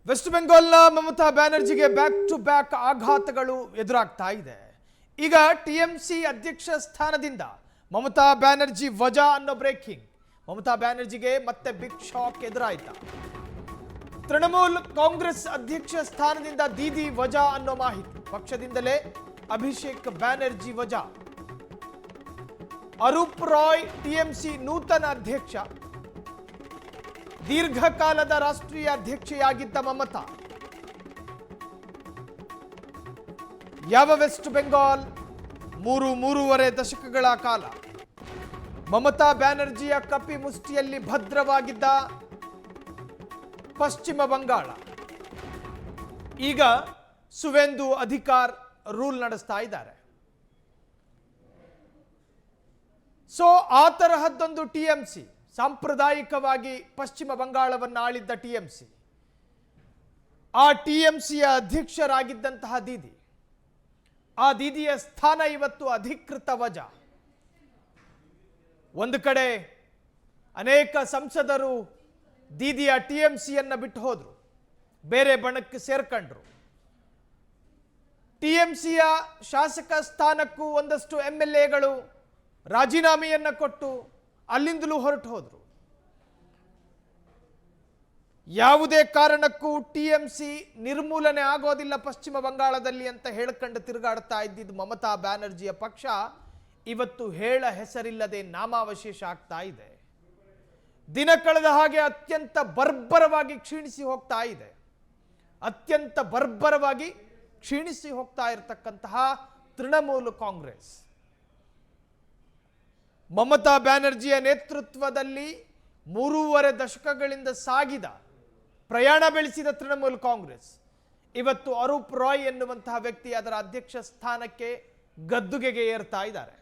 West ಬೆಂಗಾಲ್ನ ಮಮತಾ ಬ್ಯಾನರ್ಜಿಗೆ back to back ಆಘಾತಗಳು ಎದುರಾಗ್ತಾ ಇದೆ. ಈಗ ಟಿಎಂಸಿ ಅಧ್ಯಕ್ಷ ಸ್ಥಾನದಿಂದ ಮಮತಾ ಬ್ಯಾನರ್ಜಿ ವಜಾ ಅನ್ನೋ ಬ್ರೇಕಿಂಗ್. ಮಮತಾ ಬ್ಯಾನರ್ಜಿಗೆ ಮತ್ತೆ ಬಿಗ್ ಶಾಕ್ ಎದುರಾಯಿತು. ತೃಣಮೂಲ್ ಕಾಂಗ್ರೆಸ್ ಅಧ್ಯಕ್ಷ ಸ್ಥಾನದಿಂದ ದೀದಿ ವಜಾ ಅನ್ನೋ ಮಾಹಿತಿ. ಪಕ್ಷದಿಂದಲೇ ಅಭಿಷೇಕ್ ಬ್ಯಾನರ್ಜಿ ವಜಾ. ಅರೂಪ್ ರಾಯ್ ಟಿಎಂಸಿ ನೂತನ ಅಧ್ಯಕ್ಷ. ದೀರ್ಘಕಾಲದ ರಾಷ್ಟ್ರೀಯ ಅಧ್ಯಕ್ಷೆಯಾಗಿದ್ದ ಮಮತಾ ಯಾವ ವೆಸ್ಟ್ ಬೆಂಗಾಲ್ ಮೂರೂವರೆ ದಶಕಗಳ ಕಾಲ ಮಮತಾ ಬ್ಯಾನರ್ಜಿಯ ಕಪಿ ಮುಷ್ಟಿಯಲ್ಲಿ ಭದ್ರವಾಗಿದ್ದ ಪಶ್ಚಿಮ ಬಂಗಾಳ ಈಗ ಸುವೇಂದು ಅಧಿಕಾರ್ ರೂಲ್ ನಡೆಸ್ತಾ ಇದ್ದಾರೆ. ಸೊ ಆ ತರಹದ್ದೊಂದು ಟಿಎಂಸಿ, ಸಾಂಪ್ರದಾಯಿಕವಾಗಿ ಪಶ್ಚಿಮ ಬಂಗಾಳವನ್ನು ಆಳಿದ್ದ ಟಿಎಂಸಿ, ಆ ಟಿಎಂಸಿಯ ಅಧ್ಯಕ್ಷರಾಗಿದ್ದಂತಹ ದೀದಿ, ಆ ದೀದಿಯ ಸ್ಥಾನ ಇವತ್ತು ಅಧಿಕೃತ ವಜಾ. ಒಂದು ಕಡೆ ಅನೇಕ ಸಂಸದರು ದೀದಿಯ ಟಿಎಂಸಿಯನ್ನು ಬಿಟ್ಟು ಹೋದ್ರು, ಬೇರೆ ಬಣಕ್ಕೆ ಸೇರ್ಕೊಂಡ್ರು. ಟಿಎಂಸಿಯ ಶಾಸಕ ಸ್ಥಾನಕ್ಕೂ ಒಂದಷ್ಟು MLAಗಳು ರಾಜೀನಾಮೆಯನ್ನು ಕೊಟ್ಟು ಅಲ್ಲಿಂದಲೂ ಹೊರಟು ಹೋದ್ರು. ಯಾವುದೇ ಕಾರಣಕ್ಕೂ ಟಿಎಂಸಿ ನಿರ್ಮೂಲನೆ ಆಗೋದಿಲ್ಲ ಪಶ್ಚಿಮ ಬಂಗಾಳದಲ್ಲಿ ಅಂತ ಹೇಳ್ಕೊಂಡು ತಿರುಗಾಡ್ತಾ ಇದ್ದಿದ್ದು ಮಮತಾ ಬ್ಯಾನರ್ಜಿಯ ಪಕ್ಷ ಇವತ್ತು ಹೇಳ ಹೆಸರಿಲ್ಲದೆ ನಾಮಾವಶೇಷ ಆಗ್ತಾ ಇದೆ. ದಿನ ಕಳೆದ ಹಾಗೆ ಅತ್ಯಂತ ಬರ್ಬರವಾಗಿ ಕ್ಷೀಣಿಸಿ ಹೋಗ್ತಾ ಇದೆ. ಅತ್ಯಂತ ಬರ್ಬರವಾಗಿ ಕ್ಷೀಣಿಸಿ ಹೋಗ್ತಾ ಇರತಕ್ಕಂತಹ ತೃಣಮೂಲ ಕಾಂಗ್ರೆಸ್, ಮಮತಾ ಬ್ಯಾನರ್ಜಿಯ ನೇತೃತ್ವದಲ್ಲಿ 3.5 ದಶಕಗಳಿಂದ ಸಾಗಿದ ಪ್ರಯಾಣ ಬೆಳೆಸಿದ ತೃಣಮೂಲ ಕಾಂಗ್ರೆಸ್ ಇವತ್ತು ಅರೂಪ್ ರಾಯ್ ಎನ್ನುವಂತಹ ವ್ಯಕ್ತಿ ಅದರ ಅಧ್ಯಕ್ಷ ಸ್ಥಾನಕ್ಕೆ ಗದ್ದುಗೆಗೆ ಏರ್ತಾ ಇದ್ದಾರೆ.